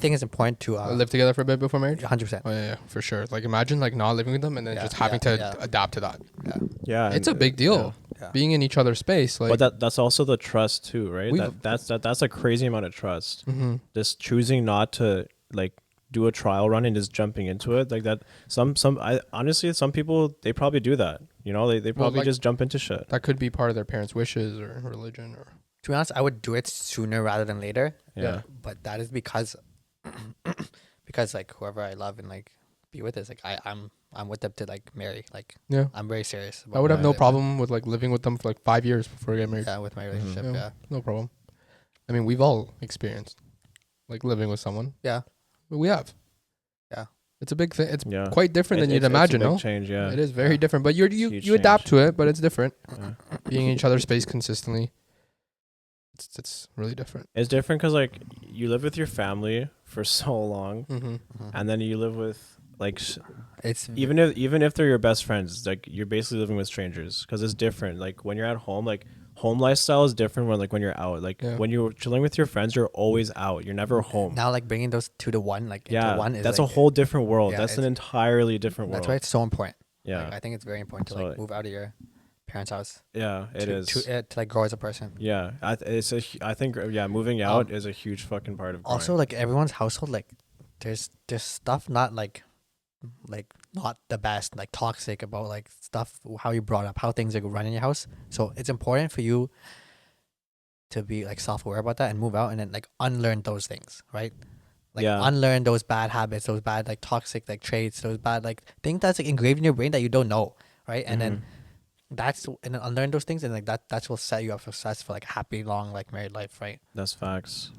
think it's important to live together for a bit before marriage. 100%. Oh yeah, for sure. Like imagine like not living with them and then just having to adapt to that. Yeah, It's a big deal. Being in each other's space, like. But that's also the trust too, right? That's a crazy amount of trust. Mm-hmm. Just choosing not to like do a trial run and just jumping into it like that. Honestly, some people, they probably do that. You know, they probably just jump into shit. That could be part of their parents' wishes or religion or. To be honest, I would do it sooner rather than later. Yeah. But that is because like whoever I love and like be with is like I'm with them to like marry. Like I'm very serious. I would have no problem with like living with them for like 5 years before I get married. Yeah, with my relationship. No problem. I mean, we've all experienced like living with someone. Yeah. We have. Yeah. It's a big thing. It's quite different than you'd imagine, no? Change, yeah. It is very different, but you adapt to it, but it's different. Yeah. Being in each other's space consistently. It's really different. It's different because like you live with your family for so long, and then you live with like it's even if they're your best friends, it's like you're basically living with strangers because it's different. Like when you're at home, like home lifestyle is different when you're out. Like when you're chilling with your friends, you're always out. You're never home. Now like bringing those two to one, like into one is that's like, a whole different world. That's an entirely different world. That's why it's so important. Yeah, like, I think it's very important to like move out of your parents' house. Yeah, it is to like grow as a person. Yeah, I think moving out is a huge fucking part of growing. Also, like everyone's household, like there's stuff not like not the best, like toxic about like stuff, how you brought up, how things are run in your house. So it's important for you to be like self-aware about that and move out and then like unlearn those things, right? Like unlearn those bad habits, those bad like toxic like traits, those bad like things that's like engraved in your brain that you don't know, right? And then and then unlearn those things and like that's will set you up for success for like a happy long like married life, right? That's facts.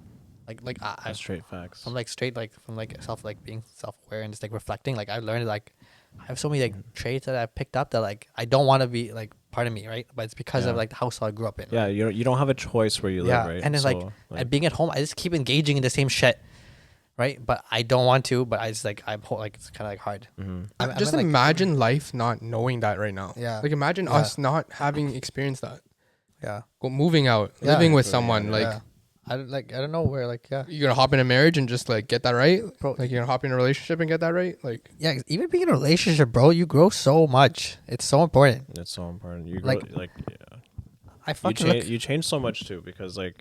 Like that's straight facts. From being self-aware and just like reflecting, like I learned like I have so many like traits that I picked up that like I don't want to be like part of me, right? But it's because of like the household I grew up in. Yeah, right? you don't have a choice where you live, right? And it's like being at home, I just keep engaging in the same shit, right? But I don't want to. But I just like it's kind of like hard. Just imagine life not knowing that right now. Yeah, like imagine us not having experienced that. Yeah, moving out, living with someone like. I don't know where you're gonna hop in a marriage and just like get that right. Bro, like you're gonna hop in a relationship and get that right. Like even being in a relationship, bro, you grow so much. It's so important. It's so important. You grow, you change so much too because like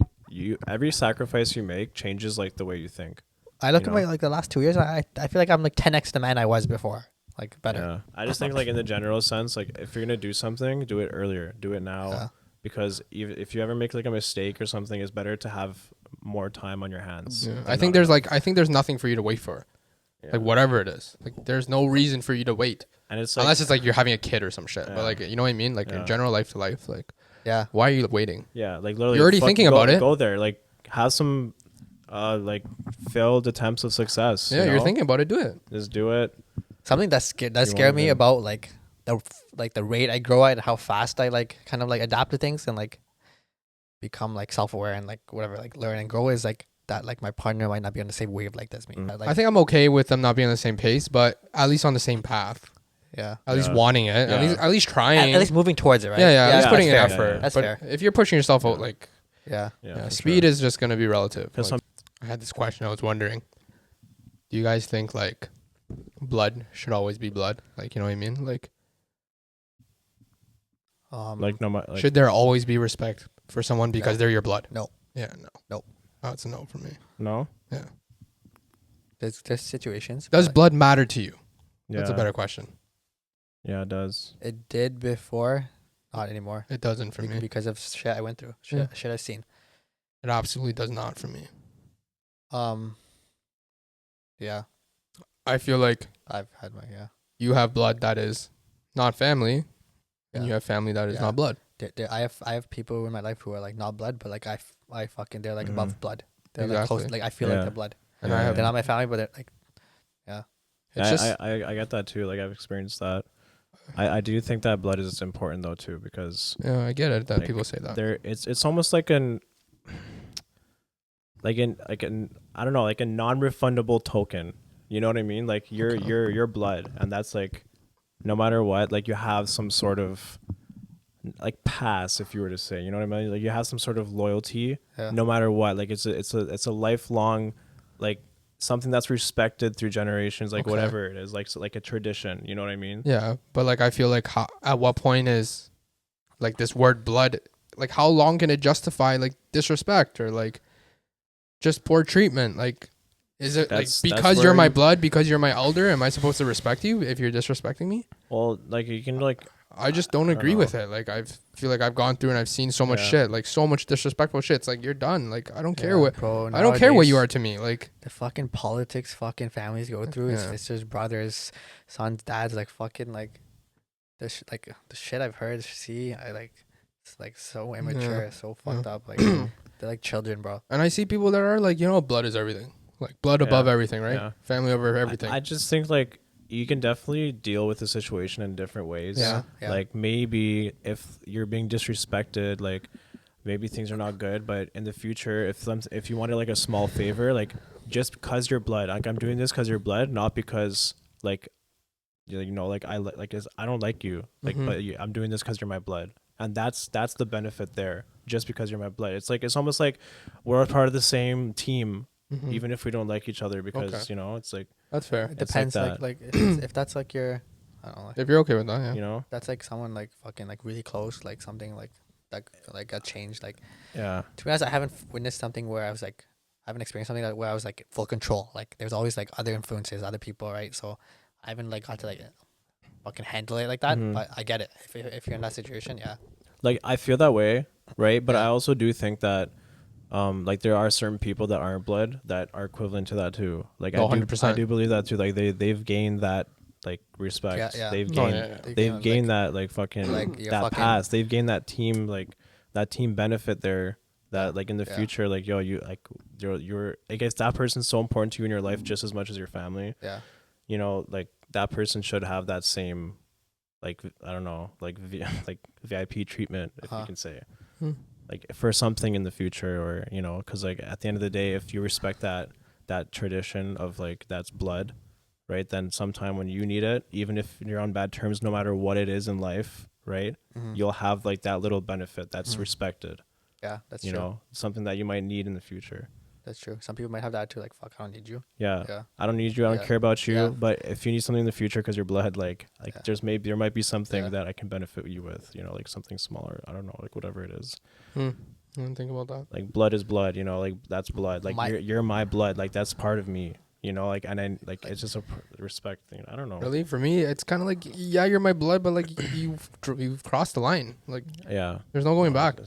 every sacrifice you make changes like the way you think. I look at my like the last 2 years. I feel like I'm like 10x the man I was before. Like better. Yeah, I just think like in the general sense, like if you're gonna do something, do it earlier. Do it now. Yeah. Because if you ever make like a mistake or something, it's better to have more time on your hands. Yeah. I think there's nothing for you to wait for, like whatever it is. Like there's no reason for you to wait, and it's like, unless it's like you're having a kid or some shit. But like you know what I mean, like in general life to life, like why are you waiting? Yeah, like literally, you're already thinking about it. Go there, like have some like failed attempts of success. Yeah, you're thinking about it. Do it. Just do it. Something that scared me about like the rate I grow at, how fast I like kind of like adapt to things and like become like self-aware and like whatever, like learn and grow is like that like my partner might not be on the same wave like this me. Like, I think I'm okay with them not being on the same pace, but at least on the same path. Yeah. At least wanting it. Yeah. At least trying. At least moving towards it, right? Yeah, at least putting in effort. That's but fair. If you're pushing yourself out, like speed is just gonna be relative. Like, I had this question. I was wondering, do you guys think like blood should always be blood? Like, you know what I mean? Like should there always be respect for someone because they're your blood? No. Yeah, no. That's a no for me. No? Yeah. There's situations. Does blood matter to you? Yeah. That's a better question. Yeah, it does. It did before, not anymore. It doesn't for me. Because of shit I went through. Shit I've seen. It absolutely does not for me. Yeah. I feel like I've had you have blood that is not family. And you have family that is not blood. I have people in my life who are like not blood, but like I fucking they're like above blood. They're like close. Like I feel like they're blood. And they're not my family, but they're like, It's just I get that too. Like I've experienced that. I do think that blood is important though too because I get it that people say that. It's almost like I don't know, like a non-refundable token. You know what I mean? Like your blood, and that's like. No matter what, like you have some sort of like pass, if you were to say, you know what I mean? Like you have some sort of loyalty, no matter what. Like it's a lifelong like something that's respected through generations, like Okay. whatever it is, like so like a tradition. You know what I mean? Yeah, but like I feel like at what point is like this word blood? Like how long can it justify like disrespect or like just poor treatment? Like, is it That's like because you're where my you- blood, because you're my elder, am I supposed to respect you if you're disrespecting me? Well, like you can like I just don't I don't agree know. with it. Like I feel like I've gone through and I've seen so much Yeah. shit, like so much disrespectful shit. It's like you're done. Like I don't care Yeah, what bro, I don't care what you nowadays, are to me. Like The fucking politics fucking families go through, Yeah. sisters, brothers, sons, dads, like fucking like like the shit I've heard, see, I like it's like so immature, so fucked up. Like they're like children, bro. and I see people that are like, blood is everything. Like blood above Yeah. everything, right? Yeah. Family over everything. I just think like you can definitely deal with the situation in different ways. Yeah. Like maybe if you're being disrespected, like maybe things are not good, but in the future, if you wanted like a small favor, like just because you're blood, like I'm doing this because you're blood, not because like like I don't like you, like Mhm. but I'm doing this because you're my blood, and that's the benefit there. Just because you're my blood, it's almost like we're a part of the same team, Mhm. even if we don't like each other, because Okay. it's like That's fair. It It's like depends, that. like if that's like your, I don't know, like, If you're okay with that, yeah. you know that's like someone like fucking like really close, like something like that like got changed. Like yeah to be honest, I haven't witnessed something where I was like, I haven't experienced something where I was like full control. Like there's always like other influences, other people, right? So I haven't like got to like fucking handle it like that. Mhm. But I get it. If you're in that situation, yeah. like I feel that way, right? But Yeah. I also do think that like there are certain people that aren't blood that are equivalent to that too. Like Oh, I 100%. do believe that too. Like they've gained that like respect. Yeah, yeah. They've Oh, gained yeah, yeah. they've gained that like fucking like, you're that fucking- pass. They've gained that team benefit there. That Yeah, like in the yeah. future, like you like you're I guess that person's so important to you in your life just as much as your family. Yeah. Like that person should have that same like I don't know like like VIP treatment, if you Uh-huh. can say, Hmm. like for something in the future, or because like at the end of the day, if you respect that tradition of like that's blood, right, then sometime when you need it, even if you're on bad terms, no matter what it is in life, right, Mhm. you'll have like that little benefit that's Mhm. respected, Yeah, that's true. something that you might need in the future. That's true. Some people might have that too. Like, fuck, I don't need you. Yeah. Yeah. I don't need you. I don't Yeah. care about you. Yeah. But if you need something in the future because you're blood, like Yeah. there might be something Yeah. that I can benefit you with, like something smaller. I don't know, like whatever it is. I didn't think about that. Like blood is blood, like that's blood. Like you're my blood. Like that's part of me, like, and then like it's just a respect thing. I don't know. Really, for me, it's kind of like, yeah, you're my blood, but like you've crossed the line. Like Yeah. there's no going back.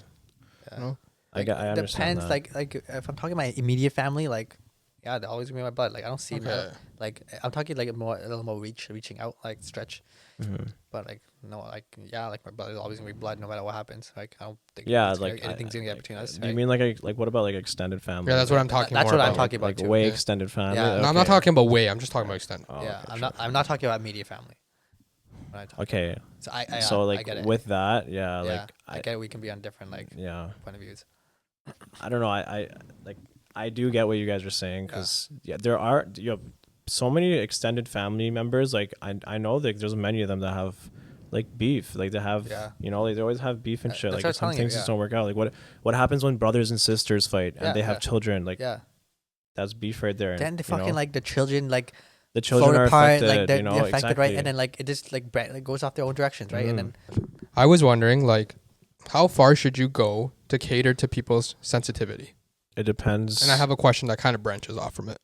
Yeah. You know? I understand depends. that. Like if I'm talking my immediate family, like yeah, they're always gonna be my blood. Like I don't see the like I'm talking like a little more reaching out, like stretch. Mhm. But like no, like yeah, like my blood is always gonna be blood no matter what happens. Like I don't think anything's gonna get between us. Do you mean like what about like extended family? Yeah, that's what I'm talking That's more what I'm about. talking about Like too. way Yeah. extended family. Yeah. No, I'm not Okay. talking about way. I'm just talking about extended. Oh, Yeah, okay, I'm not talking about immediate family. When I talk. Okay. So I So I like get it. with that, yeah, like I get it. We can be on different like yeah. point of views. I don't know. I do get what you guys are saying, because there are so many extended family members. Like I know that there's many of them that have like beef. Like they have like they always have beef and shit. That's Like what I was some telling you, things just don't work out. Like what happens when brothers and sisters fight and Yeah, they have yeah. children? Like Yeah. that's beef right there. Then the fucking like the children like the children fall are apart, affected. like they're affected, exactly. right? And then like it just like goes off their own directions, right? And then I was wondering, like, how far should you go to cater to people's sensitivity? It depends. And I have a question that kind of branches off from it.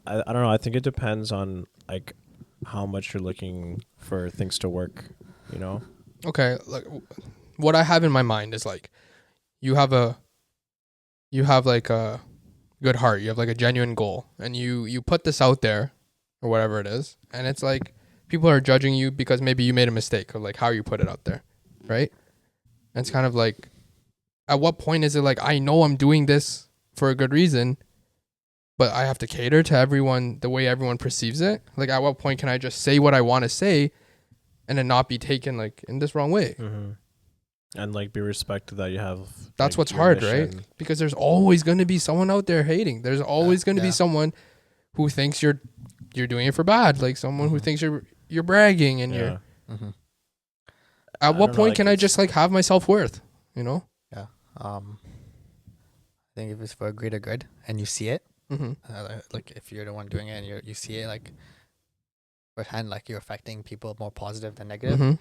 I don't know. I think it depends on like how much you're looking for things to work. Okay, like what I have in my mind is like you have like a good heart, you have like a genuine goal, and you put this out there or whatever it is, and it's like people are judging you because maybe you made a mistake of like how you put it out there, right? And it's kind of like, at what point is it like, I know I'm doing this for a good reason, but I have to cater to everyone the way everyone perceives it? Like, at what point can I just say what I want to say and then not be taken like in this wrong way? Mm-hmm. And like be respected that you have. That's like, what's your hard, mission. right? Because there's always going to be someone out there hating. There's always going to be someone who thinks you're doing it for bad, like someone who thinks you're bragging and you're. Mm-hmm. At what don't know, point like, can I just like have my self-worth, I think if it's for a greater good and you see it, Like if you're the one doing it and you see it like firsthand, like you're affecting people more positive than negative,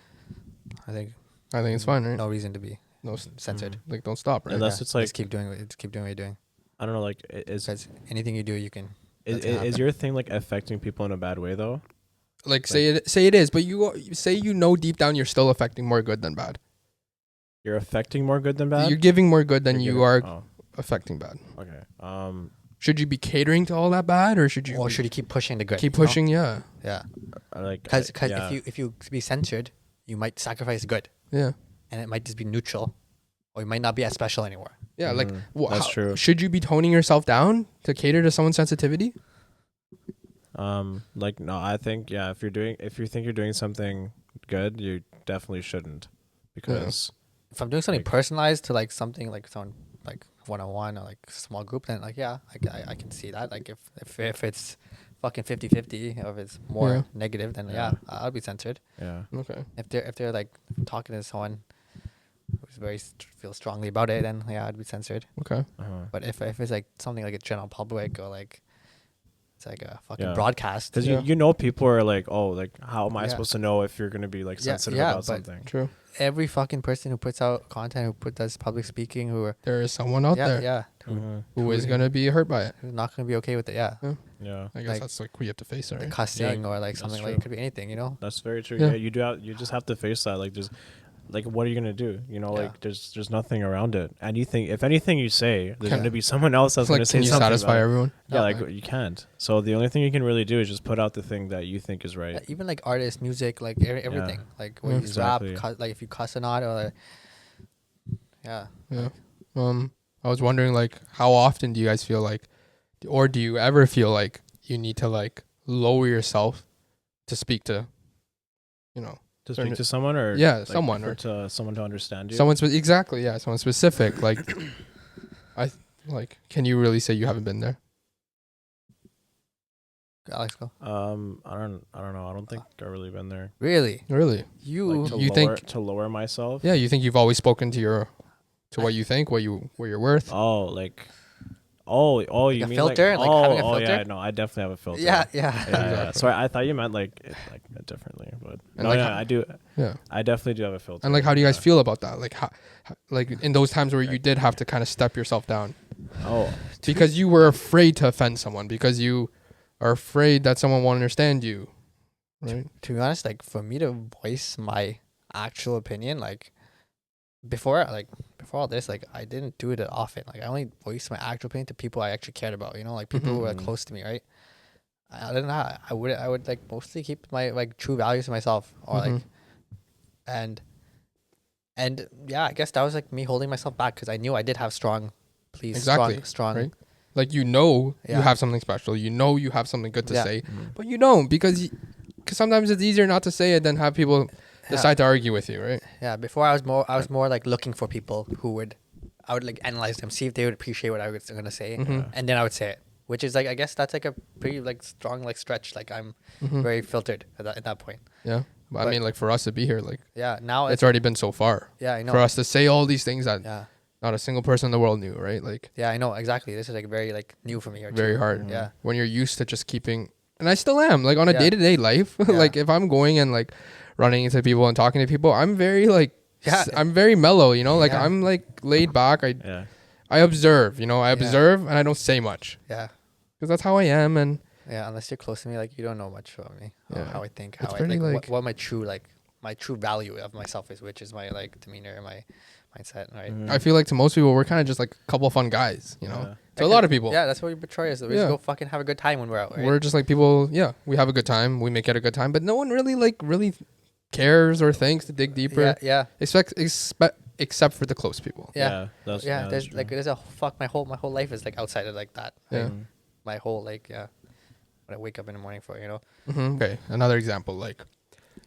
I think it's fine, right? no reason to be No, censored. like don't stop, right? Unless it's like, just keep doing what you're doing. I don't know, like is Because anything you do, you can. is your thing like affecting people in a bad way though? Like say it is, but you say deep down you're still affecting more good than bad. You're affecting more good than bad. You're giving more good than You're you giving- are Oh, affecting bad. okay. Should you be catering to all that bad, or should you Or should you keep pushing the good? keep you know? pushing? Yeah, Yeah. Like Because yeah. if you be censored, you might sacrifice good, yeah, and it might just be neutral, or you might not be as special anymore. yeah. Like that's true. Should you be toning yourself down to cater to someone's sensitivity? Like no, I think if you think you're doing something good, you definitely shouldn't, because If I'm doing something Like- personalized to like something like someone like one-on-one or like small group, then like I can see that. Like if it's fucking 50-50, or if it's more Yeah. negative, then Yeah. I'll be censored. yeah. Okay. If they're like talking to someone who's feels strongly about it, then I'd be censored. Okay. But if it's like something like a general public, or like it's like a fucking Yeah. broadcast, Because Yeah. you know people are like, oh, like how am I Yeah. supposed to know if you're gonna be like Yeah, sensitive yeah, about but- something? True. every fucking person who puts out content, does public speaking, There is someone out there who is gonna be hurt by it. who's not gonna be okay with it. Yeah, Yeah, I guess Like- that's like we have to face it. like Right? cussing or like that's something like true. it could be anything, you know. that's very true. Yeah. Yeah, you just have to face that. Like just like what are you gonna do? You know, Yeah. like there's nothing around it. Anything, if anything you say, there's Can- gonna be someone else that's Like, gonna say can you something. satisfy about it. everyone? Yeah, No, like like- you can't. So the only thing you can really do is just put out the thing that you think is right. Even like artists, music, like everything, like Yeah. when you rap, Exactly. like if you cuss or not, or like, yeah, Yeah. I was wondering, like, how often do you guys feel like, or do you ever feel like you need to like lower yourself to speak to, you know, To certain- speak to someone, or yeah, like, someone, for or to someone to understand you. someone exactly, yeah, someone specific. Like, can you really say you haven't been there? Alex, go. I don't know. I don't think I've really been there. Really, Really? you? Like, to You lower, think- to lower myself? Yeah, you think you've always spoken to what you think, what you're worth? Oh, like, oh, you a mean filter? Like, Like having a oh, yeah, filter? no, I definitely have a filter. yeah. Yeah, yeah. Sorry, I thought you meant like differently, but And no, like yeah, how- I do. Yeah. I definitely do have a filter. And like, how do you guys Yeah. feel about that? Like, how like in those times where you did have to kind of step yourself down Oh, because you were afraid to offend someone, because you are afraid that someone won't understand you, right? To be honest, like for me to voice my actual opinion, like before all this, like I didn't do it that often. Like I only voiced my actual opinion to people I actually cared about, you know, like people who were Mhm. close to me, right? I didn't know. I would like mostly keep my like true values to myself, or like, Mhm. and yeah, I guess that was like me holding myself back because I knew I did have strong, Exactly, strong. right? Like, you know, you Yeah. have something special. You know, you have something good to Yeah. say, but you don't, because sometimes it's easier not to say it than have people decide to argue with you, right? Yeah, before I was more like looking for people I would like analyze them, see if they would appreciate what I was gonna say, Mhm. and then I would say it. Which is like, I guess that's like a pretty like strong like stretch. Like I'm Mhm. very filtered at that point. Yeah, but I But- mean, like, for us to be here, like, Yeah, now it's already been so far yeah, I know. for us to say all these things that Yeah, not a single person in the world knew, right? Like, yeah, I know exactly. This is like very like new for me. Or very too. hard. Yeah, When you're used to just keeping, and I still am, like, on a Yeah. day-to-day life. Yeah. Like, if I'm going and like running into people and talking to people, I'm very like, Yeah. I'm very mellow, you know, like, Yeah. I'm like laid back. yeah. I observe, you know, I Yeah. observe and I don't say much yeah, because that's how I am. And yeah. Unless you're close to me, like you don't know much about me. Or Yeah. how I think, It's how I pretty, like, like- what my true value of myself is, which is my like demeanor and my mindset, right? Mhm. I feel like to most people, we're kind of just like a couple fun guys, you know, Yeah. to a lot of people. Yeah, that's what we portray us. We Yeah. just go fucking have a good time when we're out. Right? We're just like people. Yeah, we have a good time. We make it a good time, but no one really cares or thinks to dig deeper. yeah, yeah, Except for the close people. yeah. That's, Yeah, that's there's true. like there's a my whole life is like outside of like that. Yeah. Mhm. My whole like what I wake up in the morning for, you know. Okay, another example. Like,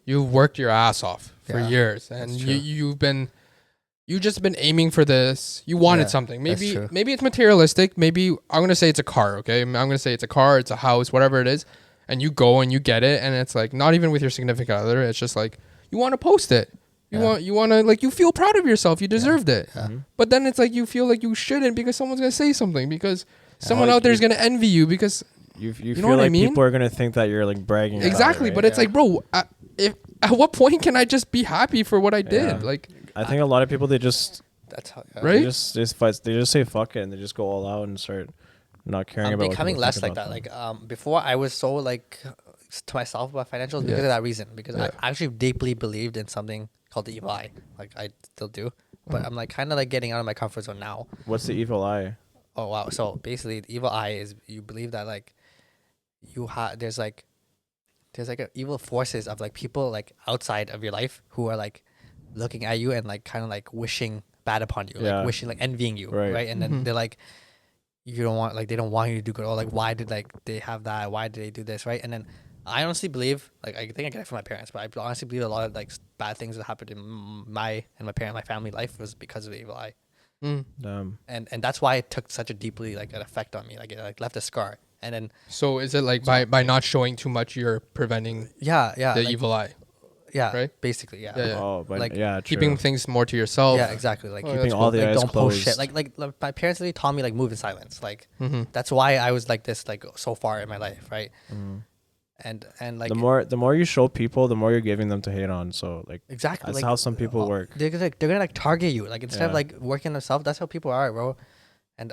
you've worked your ass off for Yeah, years, and that's true. you've just been aiming for this. You wanted Yeah, something. that's Maybe true. maybe it's materialistic. Maybe I'm gonna say it's a car. Okay, I'm gonna say it's a car. It's a house. Whatever it is, and you go and you get it, and it's like not even with your significant other. It's just like you want to post it. Yeah. You want to like, you feel proud of yourself. You deserved it. Yeah. Mhm. But then it's like you feel like you shouldn't because someone's gonna say something, because someone out there is gonna envy you because you know feel what I like mean? people are gonna think that you're like bragging. about it, exactly. right? But it's like, bro, at what point can I just be happy for what I did? Yeah. Like, I think a lot of people they just That's how. Right? they just say fuck it and they just go all out and start not caring I'm about. becoming what less people like think that. about them. Like before, I was so like to myself about financials because Yeah. of that reason. Because Yeah. I actually deeply believed in something called the evil eye. Like I still do, but I'm like kind of like getting out of my comfort zone now. What's the evil eye? Oh wow! So basically, the evil eye is you believe that like there's like evil forces of like people like outside of your life who are like looking at you and like kind of like wishing bad upon you, Yeah. like wishing like envying you, Right. right? And then Mhm. they're like, you don't want like they don't want you to do good, or like why did like they have that? Why did they do this, right? And then I honestly believe, like I think I get it from my parents, but I honestly believe a lot of like bad things that happened in my family life was because of the evil eye. mm. And that's why it took such a deeply like an effect on me, like it like left a scar. And then So is it like by not showing too much, you're preventing yeah the like, evil eye, yeah, right? basically Yeah. Oh, but Like, yeah, true. keeping things more to yourself? yeah, exactly, like Oh, keeping that's all cool. the like eyes don't closed. post shit, like my parents really taught me like move in silence, like Mm-hmm. that's why I was like this like so far in my life, right? And like the more you show people, the more you're giving them to hate on. So like exactly that's like how some people work. they're gonna like target you, like instead of Yeah. like working themselves. That's how people are, bro. And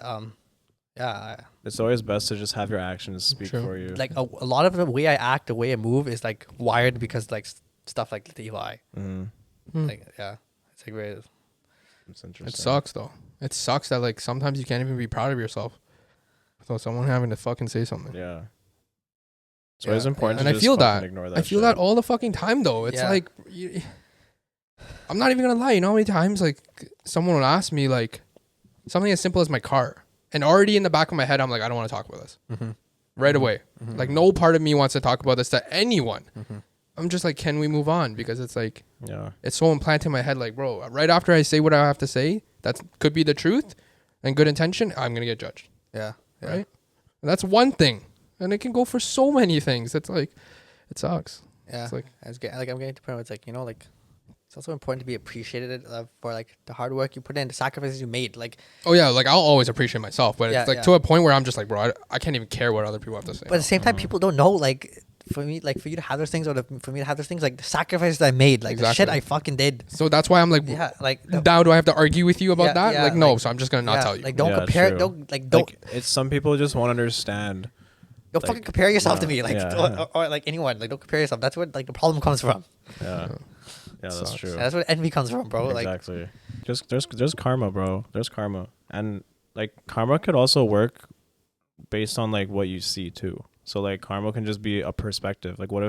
yeah, It's always best to just have your actions speak True. for you. like a lot of the way I act, the way I move is like wired because like stuff like the evil eye. Like yeah, it's like very. It's interesting. It sucks though. It sucks that like sometimes you can't even be proud of yourself without someone having to fucking say something. Yeah. So it's Yeah, important And to I just feel fucking that. ignore that. I feel shit. that all the fucking time though. It's Yeah. like I'm not even gonna lie. You know how many times like someone would ask me like something as simple as my car, and already in the back of my head I'm like, I don't want to talk about this right away. Like no part of me wants to talk about this to anyone. I'm just like, can we move on? Because it's like Yeah. it's so implanted in my head. Like, bro, right after I say what I have to say, that could be the truth and good intention, I'm gonna get judged. Yeah. Right? And that's one thing, and it can go for so many things. It's like, it sucks. Yeah. It's like, I'm getting to the point where it's like, you know, like it's also important to be appreciated for like the hard work you put in, the sacrifices you made. Like, oh yeah, like I'll always appreciate myself, but Yeah, it's like yeah. to a point where I'm just like, bro, I can't even care what other people have to say. but at the same time, people don't know. Like, for me, like for you to have those things, or for me to have those things, like the sacrifices I made, like the shit Exactly. I fucking did. So that's why I'm like, Yeah, like now do I have to argue with you about Yeah, that? yeah, Like, no, like- so I'm just gonna not yeah, tell you. Like, don't Yeah, compare. true. Don't like It's some people just won't understand. don't like, fucking compare yourself to yeah, me. Like, yeah. or like anyone. Like, don't compare yourself. That's where like the problem comes from. Yeah. Yeah, that's Sucks. true. And that's where envy comes from, bro. Like, Exactly. Just there's karma, bro. There's karma. And like karma could also work based on like what you see too. So like karma can just be a perspective. Like what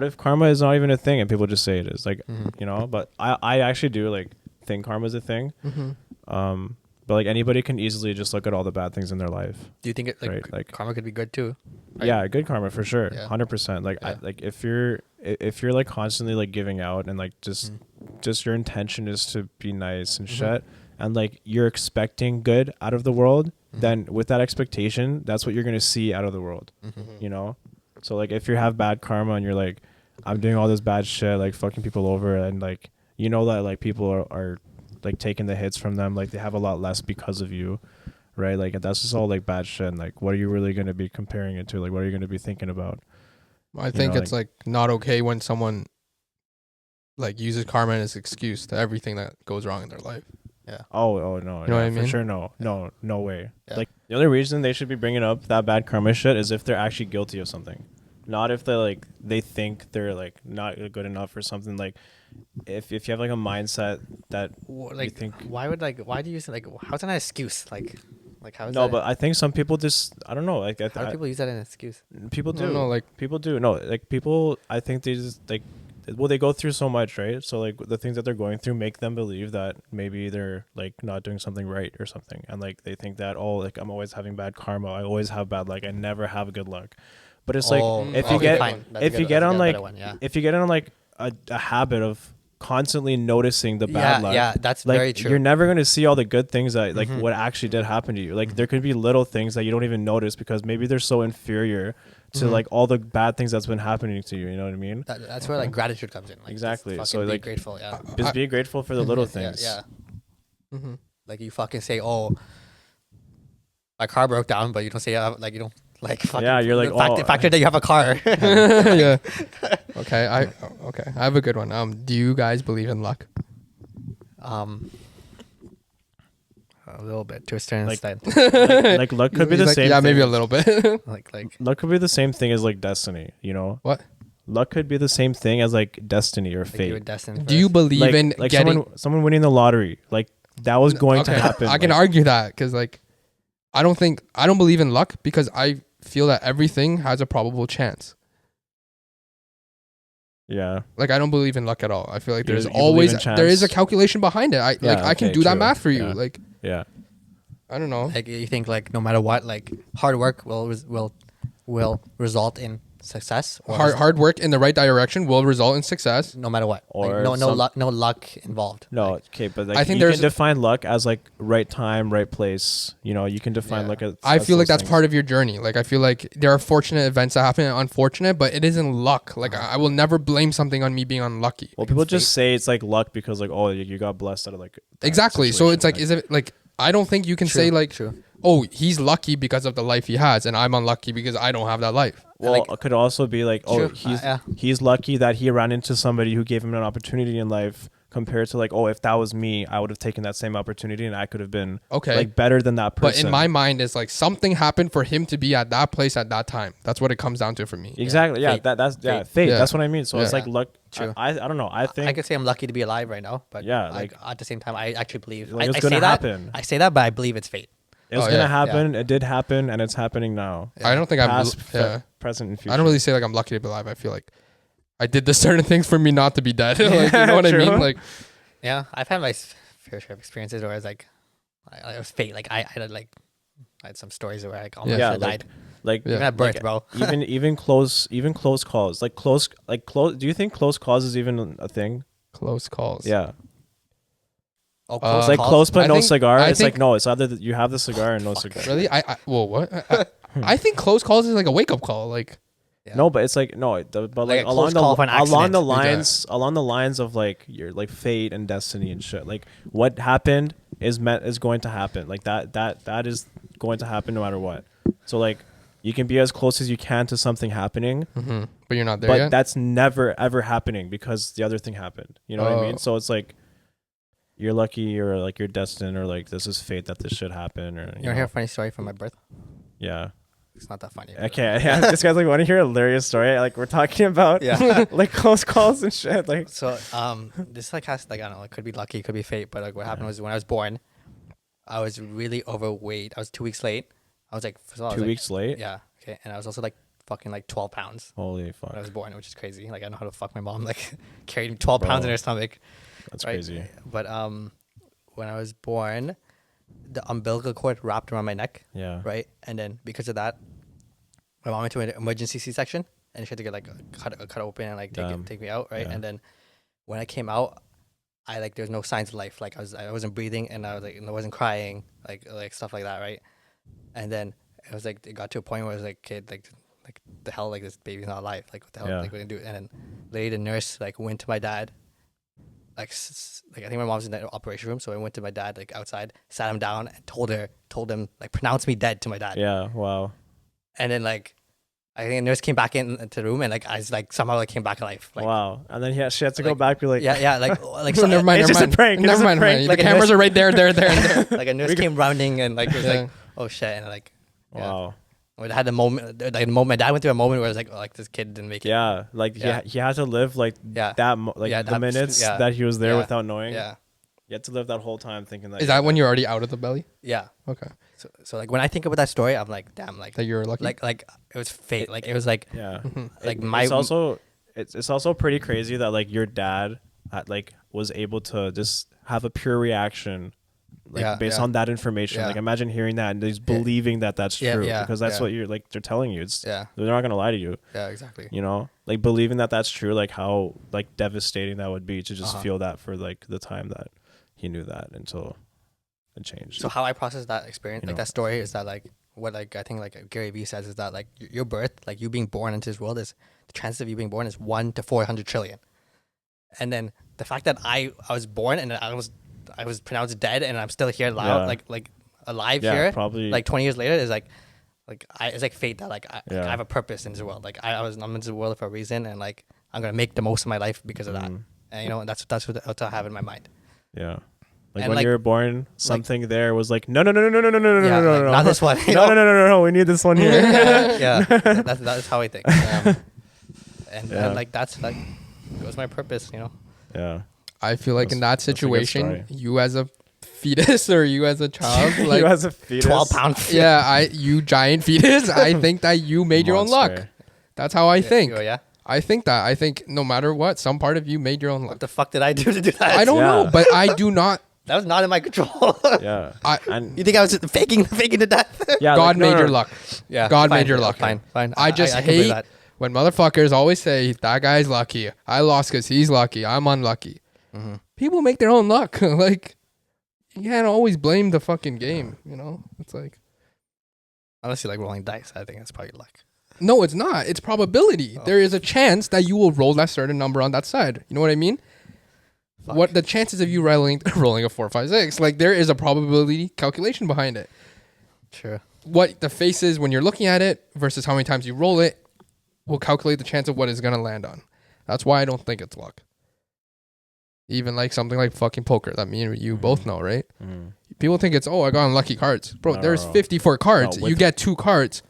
if karma is not even a thing and people just say it is? Like, you know, but I actually do like think karma is a thing. But like anybody can easily just look at all the bad things in their life. do you think it, like, Right, like- karma could be good too? Right? Yeah, good karma for sure. Yeah. 100%. Like Yeah. like if you're like constantly like giving out and like just your intention is to be nice and shit and like you're expecting good out of the world, then with that expectation, that's what you're going to see out of the world. You know? So like if you have bad karma and you're like I'm doing all this bad shit like fucking people over and like you know that like people are like taking the hits from them, like they have a lot less because of you. Right, like that's just all like bad shit. And, like, what are you really going to be comparing it to? Like, what are you going to be thinking about? I think know, it's like not okay when someone like uses karma as an excuse to everything that goes wrong in their life. Oh no, You know what I mean? for sure, no way. Yeah. Like the only reason they should be bringing up that bad karma shit is if they're actually guilty of something, not if they think they're like not good enough or something. Like if you have like a mindset that Like, think why do you use it? Like, how's that an excuse? Like how is no, that? but I think some people just I don't know. Like how do people use that as an excuse? people do. No, like People do. No, like people, I think they just like, well, they go through so much, right? So like the things that they're going through make them believe that maybe they're like not doing something right or something. And like they think that, oh, like I'm always having bad karma. I always have bad luck. I never have good luck. But it's like, if you okay, get, fine. if you get on like, yeah. if you get on like a habit of constantly noticing the bad luck. Yeah, that's Like very true. you're never going to see all the good things that like what actually did happen to you. Like there could be little things that you don't even notice because maybe they're so inferior to like all the bad things that's been happening to you. You know what I mean? That's where like gratitude comes in. Like, Exactly. just So, fucking be like, grateful. Yeah. Just be grateful for the little Yeah, things. yeah. Like you fucking say, oh, my car broke down, but you don't say like you don't like fucking Yeah, you're like, the fact that you have a car. Yeah. Okay. I have a good one. Do you guys believe in luck? A little bit to a certain Like- extent. Like luck could be He's the like, same. yeah, thing maybe a as- little bit. like Luck could be the same thing as like destiny. You know, What? luck could be the same thing as like destiny or you were fate. destined. Do you for believe Like, in like getting? someone winning the lottery, like that was going to Okay, happen. I can like, argue that because like, I don't believe in luck because I feel that everything has a probable chance. Yeah, Like I don't believe in luck at all. I feel like You- there's you believe always in there is a chance? calculation behind it. I Yeah, I can okay, do that true. math for you. Yeah. Like yeah. I don't know. like you think like no matter what, like hard work will result in success. Or Hard work in the right direction will result in success. no matter what. Or like, some- no luck involved. No, Like, okay, but like I think you there's- can define luck as like right time, right place. You know, you can define Yeah. luck as. I feel like that's things. part of your journey. Like I feel like there are fortunate events that happen and unfortunate, but it isn't luck. Like I will never blame something on me being unlucky. Well, people just say it's like luck because like you got blessed out of like. that Exactly. So it's situation, like, is it like I don't think you can true, say like, true. oh, he's lucky because of the life he has, and I'm unlucky because I don't have that life. Well, like- it could also be like, oh, True. Yeah. he's lucky that he ran into somebody who gave him an opportunity in life, compared to like, oh, if that was me, I would have taken that same opportunity and I could have been Okay. like better than that person. But in my mind, it's like something happened for him to be at that place at that time. That's what it comes down to for me. exactly, yeah, Fate. that's Fate. fate. Yeah. That's what I mean. So it's Yeah. like luck. True. I don't know. I think I could say I'm lucky to be alive right now, but Yeah, like like- at the same time, I actually believe Like, I, it's I gonna say that. happen. I say that, but I believe it's fate. it was Oh, gonna yeah. happen. It did happen, and it's happening now. I don't think Past, yeah. present, and future. I don't really say like I'm lucky to be alive. I feel like I did the certain things for me not to be dead. Like, you know what I True. mean? Like Yeah, I've had my fair share of experiences where it's like, it was fate. Like I had some stories where like almost Yeah, died. like Even at birth, like, bro. even close calls. Like close. Do you think close calls is even a thing? close calls. Yeah. Oh, It's It's like calls? close but I no think- cigar. I It's think- like no. It's either you have the cigar or no cigar. Really? Whoa, what? I think close calls is like a wake up call. Like Yeah. No, but it's like no. But Like like a close along the call for an accident. along the lines of like your like fate and destiny and shit. Like what happened is going to happen. Like that is going to happen no matter what. So like you can be as close as you can to something happening, but you're not there but yet. that's never ever happening because the other thing happened. You know what I mean? Oh. So it's like you're lucky or like you're destined or like this is fate that this should happen or You you want to hear know. a funny story from my birth? Yeah. It's not that funny. but- Okay. Yeah, this guy's like, want to hear a hilarious story? Like we're talking about Yeah. like close calls and shit. Like So this like has like I don't know, it could be lucky, it could be fate, but like what happened was when I was born, I was really overweight. I was 2 weeks late. I was like first of all, I was, 2 like- weeks late. Yeah. Okay. And I was also like fucking like 12 pounds Holy fuck. when I was born, which is crazy. Like I know how to fuck my mom like carried 12 pounds in Bro. her stomach. That's right? crazy. But when I was born, the umbilical cord wrapped around my neck, Yeah. right? And then because of that, my mom went to an emergency C-section, and she had to get like cut open and like Damn. take me out, right? Yeah. And then when I came out, I like there's no signs of life. Like I wasn't breathing, and I was like and I wasn't crying, like stuff like that, right? And then it was like it got to a point where it was like, kid, like the hell, like this baby's not alive. Like what the hell, Yeah. like what do you do? And then lady, the nurse, like went to my dad. Like I think my mom's in the operation room, so I went to my dad like outside, sat him down, and told him like pronounce me dead to my dad. Yeah. Wow. And then like I think the nurse came back into the room, and like I was like somehow like came back alive. Like, Wow. And then she had to go like- back. Be like, yeah, like So never mind. It's Never just a mind. prank, it's Never just a mind. prank. The Like a cameras nurse- are right there, and there. like a nurse came rounding and like was Yeah. like, oh shit, and like yeah. Wow. When I had the moment, like the moment my dad went through a moment where it was like, oh, like this kid didn't make it. Yeah. Like Yeah. he had to live like Yeah. that. Yeah, The that's- minutes yeah. that he was there Yeah. without knowing. Yeah, You had to live that whole time thinking that. Is that when you're already out of the belly? yeah. Okay, So like when I think about that story, I'm like, damn, like that you're lucky. like it was fate. Like it was like Yeah. like It- my it's also pretty crazy that like your dad like was able to just have a pure reaction like Yeah, based yeah. on that information. Yeah. Like imagine hearing that and just believing that that's Yeah, true yeah, because that's yeah. what you're like they're telling you. It's yeah they're not gonna lie to you. exactly. You know, like believing that that's true. Like how like devastating that would be to just Uh-huh. feel that for like the time that he knew that until it changed. So how I process that experience, You like know. that story, is that like what like I think like Gary Vee says is that like your birth, like you being born into this world, is the chances of you being born is 1 to 400 trillion. And then the fact that I was born and I was pronounced dead and I'm still here loud, Yeah. like alive Yeah, here, probably. like 20 years later, is like it's like fate that like I Yeah. have a purpose in this world. Like I'm in this world for a reason, and like I'm gonna make the most of my life because of that. And you know, that's what I have in my mind. Yeah. Like And when like- you were born, something there was like, no, Yeah, like, not this one. You No, know? no, we need this one here. Yeah, that's how I think. And Yeah. like that's like it was my purpose, you know. Yeah. I feel like in that That's a good situation, story. you as a fetus or you as a child, like you as a fetus. 12-pound. yeah, you giant fetus. I think that you made your own luck. Monster. That's how I think. Oh, yeah. I think that. I think no matter what, some part of you made your own What luck. the fuck did I do to do that? I don't Yeah. know, but I do not. That was not in my control. Yeah. I- You think I was faking the death? Yeah. God like, no, made no, your no. luck. Yeah. God fine, made your yeah, luck. Fine. I just can believe hate that. when motherfuckers always say that guy's lucky. I lost because he's lucky. I'm unlucky. Mm-hmm. People make their own luck. Like you can't always blame the fucking game. You know, it's like Unless you like rolling dice, I think that's probably luck. no, it's not. It's probability. Oh. There is a chance that you will roll that certain number on that side. You know what I mean? Fuck. What the chances of you rolling a 4, 5, 6? Like there is a probability calculation behind it. Sure. What the face is when you're looking at it versus how many times you roll it will calculate the chance of what it's gonna land on. That's why I don't think it's luck. Even like something like fucking poker that me and you both know, right? Mhm. People think it's oh I got unlucky cards, bro. No, there's no. 54 cards. No, with- you get 2 cards.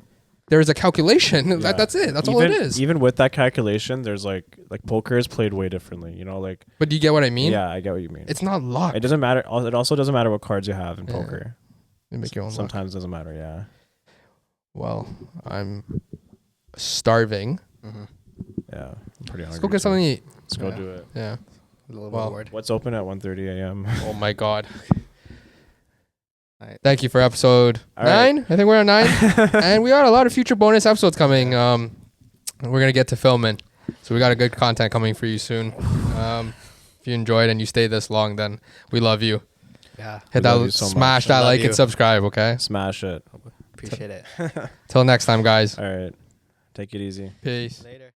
There's a calculation. Yeah. That's it. That's all it is. Even with that calculation, there's like poker is played way differently. You know, like But do you get what I mean? yeah, I get what you mean. It's not luck. It doesn't matter. It also doesn't matter what cards you have in Yeah. poker. You make your own luck. Sometimes it doesn't matter. Yeah. Well, I'm starving. Mm-hmm. Yeah. I'm pretty hungry. Let's go get too. something to eat. Let's go Yeah. do it. Yeah. A little Well, bored. What's open at 1:30 a.m.? Oh my god. Alright. Thank you for episode All right. 9. I think we're on 9. And we got a lot of future bonus episodes coming. We're gonna get to filming. So we got a good content coming for you soon. If you enjoyed and you stayed this long, then we love you. Yeah. Hit We love that you so much. smash that Love like you. and subscribe, okay? Smash it. Appreciate it. Till next time, guys. All right. Take it easy. Peace. Later.